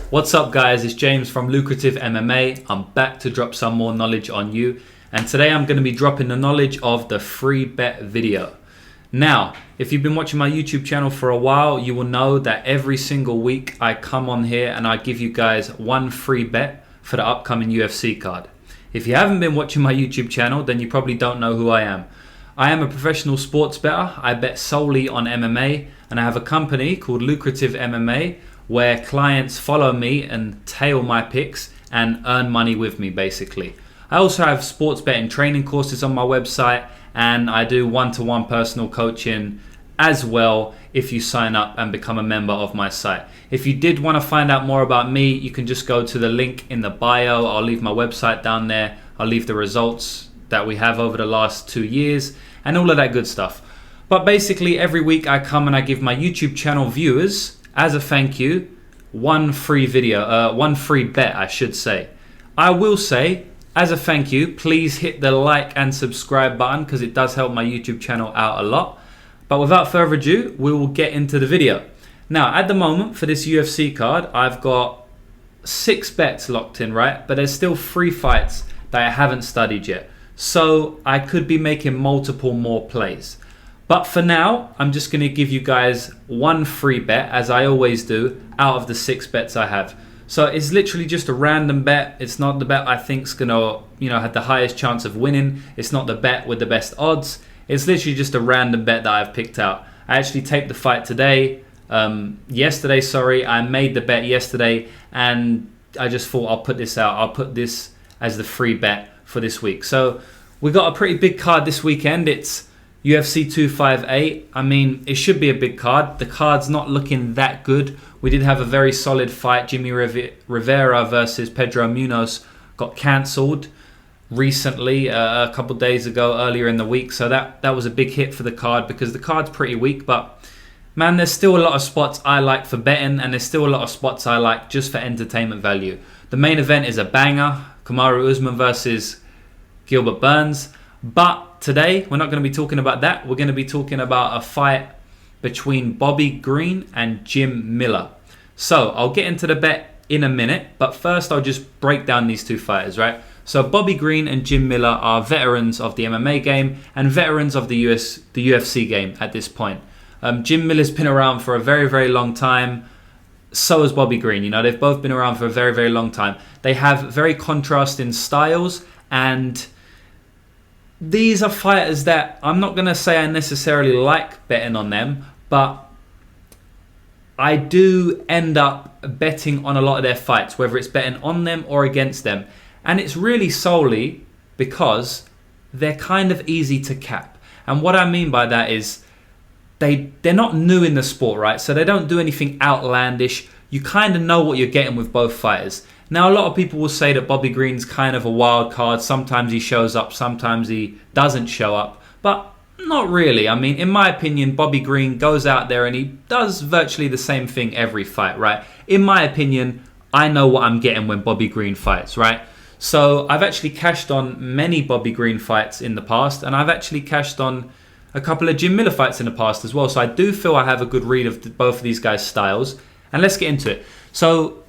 What's up guys, it's James from Lucrative MMA. I'm back to drop some more knowledge on you, and today I'm going to be dropping the knowledge of the free bet video. Now, if you've been watching my YouTube channel for a while, you will know that every single week I come on here and I give you guys one free bet for the upcoming UFC card. If you haven't been watching my YouTube channel, then you probably don't know who I am. I am a professional sports bettor. I bet solely on MMA, and I have a company called Lucrative MMA where clients follow me and tail my picks and earn money with me basically. I also have sports betting training courses on my website, and I do one-to-one personal coaching as well if you sign up and become a member of my site. If you did want to find out more about me, you can just go to the link in the bio. I'll leave my website down there. I'll leave the results that we have over the last 2 years and all of that good stuff. But basically every week I come and I give my YouTube channel viewers, as a thank you, one free bet I should say. I will say, as a thank you, please hit the like and subscribe button because it does help my YouTube channel out a lot. But without further ado, we will get into the video. Now, at the moment for this UFC card, I've got 6 bets locked in, right? But there's still 3 fights that I haven't studied yet. So I could be making multiple more plays. But for now, I'm just going to give you guys one free bet, as I always do, out of the 6 bets I have. So it's literally just a random bet. It's not the bet I think's going to, have the highest chance of winning. It's not the bet with the best odds. It's literally just a random bet that I've picked out. I actually taped the fight yesterday. I made the bet yesterday, and I just thought I'll put this out. I'll put this as the free bet for this week. So we got a pretty big card this weekend. It's UFC 258. I mean, it should be a big card. The card's not looking that good. We did have a very solid fight. Jimmy Rivera versus Pedro Munoz got cancelled recently, a couple days ago, earlier in the week. So that was a big hit for the card because the card's pretty weak. But man, there's still a lot of spots I like for betting, and there's still a lot of spots I like just for entertainment value. The main event is a banger. Kamaru Usman versus Gilbert Burns. But today, we're not going to be talking about that. We're going to be talking about a fight between Bobby Green and Jim Miller. So I'll get into the bet in a minute, but first I'll just break down these 2 fighters, right? So Bobby Green and Jim Miller are veterans of the MMA game and veterans of the UFC game at this point. Jim Miller's been around for a very, very long time. So has Bobby Green. They've both been around for a very, very long time. They have very contrasting styles, and these are fighters that I'm not going to say I necessarily like betting on them, but I do end up betting on a lot of their fights, whether it's betting on them or against them. And it's really solely because they're kind of easy to cap. And what I mean by that is they're not new in the sport, right? So they don't do anything outlandish. You kind of know what you're getting with both fighters. Now, a lot of people will say that Bobby Green's kind of a wild card. Sometimes he shows up, sometimes he doesn't show up. But not really. I mean, in my opinion, Bobby Green goes out there and he does virtually the same thing every fight, right? In my opinion, I know what I'm getting when Bobby Green fights, right? So I've actually cashed on many Bobby Green fights in the past, and I've actually cashed on a couple of Jim Miller fights in the past as well. So I do feel I have a good read of both of these guys' styles. And let's get into it. So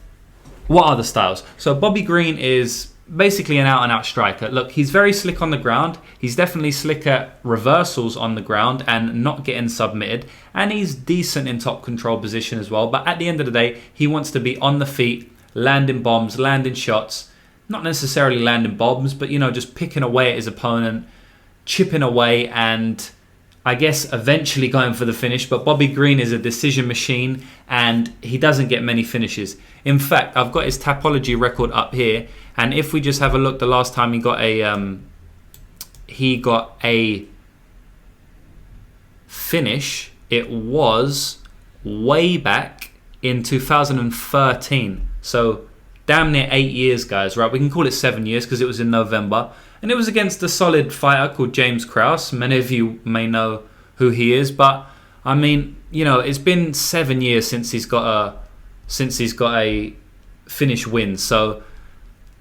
what are the styles? So Bobby Green is basically an out-and-out striker. Look, he's very slick on the ground. He's definitely slick at reversals on the ground and not getting submitted. And he's decent in top control position as well. But at the end of the day, he wants to be on the feet, landing bombs, landing shots. Not necessarily landing bombs, but, just picking away at his opponent, chipping away, and I guess eventually going for the finish. But Bobby Green is a decision machine, and he doesn't get many finishes. In fact, I've got his Tapology record up here, and if we just have a look, the last time he got a finish, it was way back in 2013. So damn near 8 years, guys, right? We can call it 7 years because it was in November. And it was against a solid fighter called James Krause. Many of you may know who he is. But, I mean, it's been 7 years since he's got a finish win. So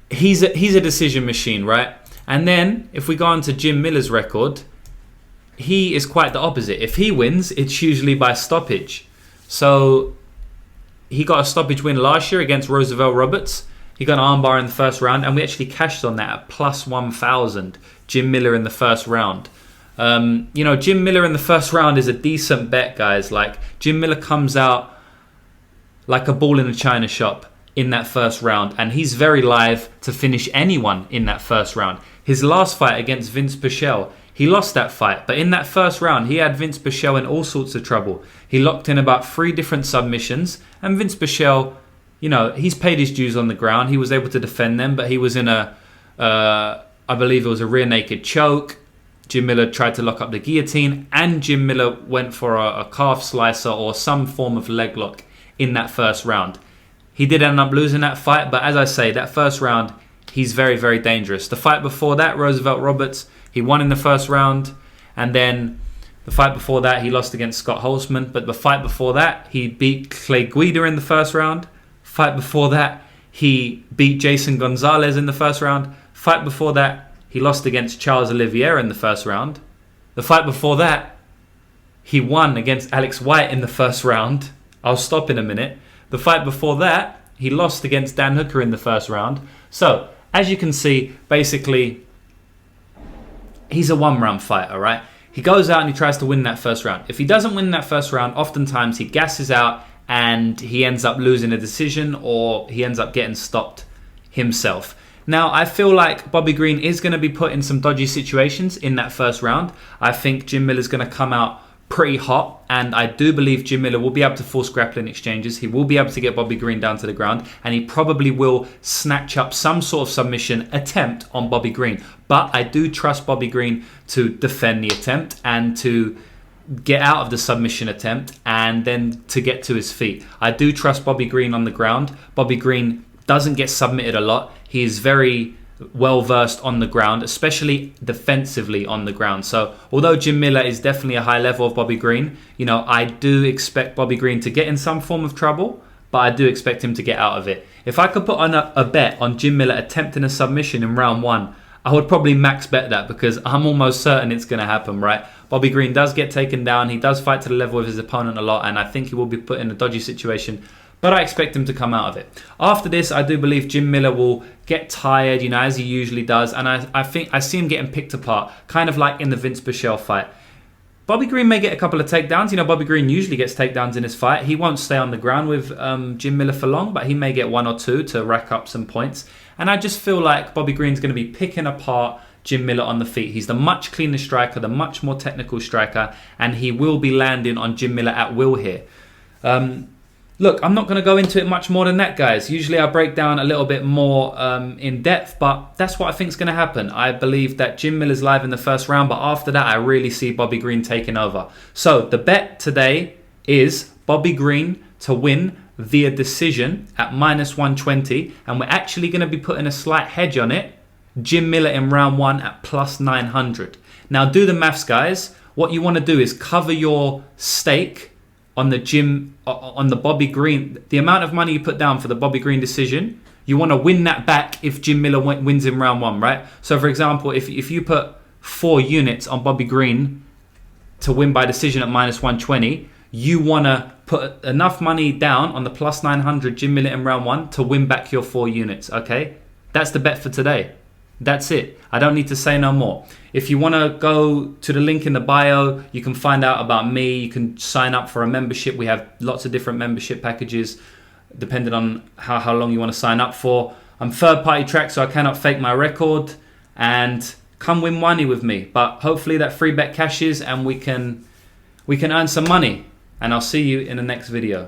he's a decision machine, right? And then, if we go on to Jim Miller's record, he is quite the opposite. If he wins, it's usually by stoppage. So he got a stoppage win last year against Roosevelt Roberts. He got an armbar in the first round, and we actually cashed on that at plus 1,000. Jim Miller in the first round. Jim Miller in the first round is a decent bet, guys. Like, Jim Miller comes out like a ball in a china shop in that first round, and he's very live to finish anyone in that first round. His last fight against Vince Pichel, he lost that fight, but in that first round, he had Vince Pichel in all sorts of trouble. He locked in about 3 different submissions, and Vince Pichel, he's paid his dues on the ground. He was able to defend them, but he was in I believe it was a rear naked choke. Jim Miller tried to lock up the guillotine, and Jim Miller went for a calf slicer or some form of leg lock in that first round. He did end up losing that fight, but as I say, that first round, he's very, very dangerous. The fight before that, Roosevelt Roberts, he won in the first round, and then the fight before that, he lost against Scott Holtzman. But the fight before that, he beat Clay Guida in the first round. Fight before that, he beat Jason Gonzalez in the first round. Fight before that, he lost against Charles Oliveira in the first round. The fight before that, he won against Alex White in the first round. I'll stop in a minute. The fight before that, he lost against Dan Hooker in the first round. So, as you can see, basically, he's a one-round fighter, right? He goes out and he tries to win that first round. If he doesn't win that first round, oftentimes he gasses out and he ends up losing a decision, or he ends up getting stopped himself. Now, I feel like Bobby Green is going to be put in some dodgy situations in that first round. I think Jim Miller's going to come out pretty hot, and I do believe Jim Miller will be able to force grappling exchanges. He will be able to get Bobby Green down to the ground, and he probably will snatch up some sort of submission attempt on Bobby Green. But I do trust Bobby Green to defend the attempt and to get out of the submission attempt and then to get to his feet. I do trust Bobby Green on the ground. Bobby Green doesn't get submitted a lot. He is very well versed on the ground, especially defensively on the ground. So although Jim Miller is definitely a high level of Bobby Green, I do expect Bobby Green to get in some form of trouble, but I do expect him to get out of it. If I could put on a bet on Jim Miller attempting a submission in round 1, I would probably max bet that, because I'm almost certain it's going to happen, right? Bobby Green does get taken down. He does fight to the level of his opponent a lot, and I think he will be put in a dodgy situation, but I expect him to come out of it. After this, I do believe Jim Miller will get tired, as he usually does, and I think I see him getting picked apart, kind of like in the Vince Pichel fight. Bobby Green may get a couple of takedowns. Bobby Green usually gets takedowns in his fight. He won't stay on the ground with Jim Miller for long, but he may get 1 or 2 to rack up some points. And I just feel like Bobby Green's going to be picking apart Jim Miller on the feet. He's the much cleaner striker, the much more technical striker, and he will be landing on Jim Miller at will here. Look, I'm not going to go into it much more than that, guys. Usually I break down a little bit more in depth, but that's what I think is going to happen. I believe that Jim Miller's live in the first round, but after that, I really see Bobby Green taking over. So the bet today is Bobby Green to win via decision at minus 120, and we're actually going to be putting a slight hedge on it. Jim Miller in round 1 at plus 900. Now do the maths, guys. What you want to do is cover your stake on the Bobby Green, the amount of money you put down for the Bobby Green decision. You want to win that back if Jim Miller wins in round 1, right? So for example, if you put 4 units on Bobby Green to win by decision at minus 120, you want to put enough money down on the plus 900 Jim Miller in round 1 to win back your 4 units, okay? That's the bet for today. That's it. I don't need to say no more. If you want to go to the link in the bio, you can find out about me. You can sign up for a membership. We have lots of different membership packages depending on how long you want to sign up for. I'm third-party track, so I cannot fake my record. And come win money with me. But hopefully that free bet cashes and we can earn some money. And I'll see you in the next video.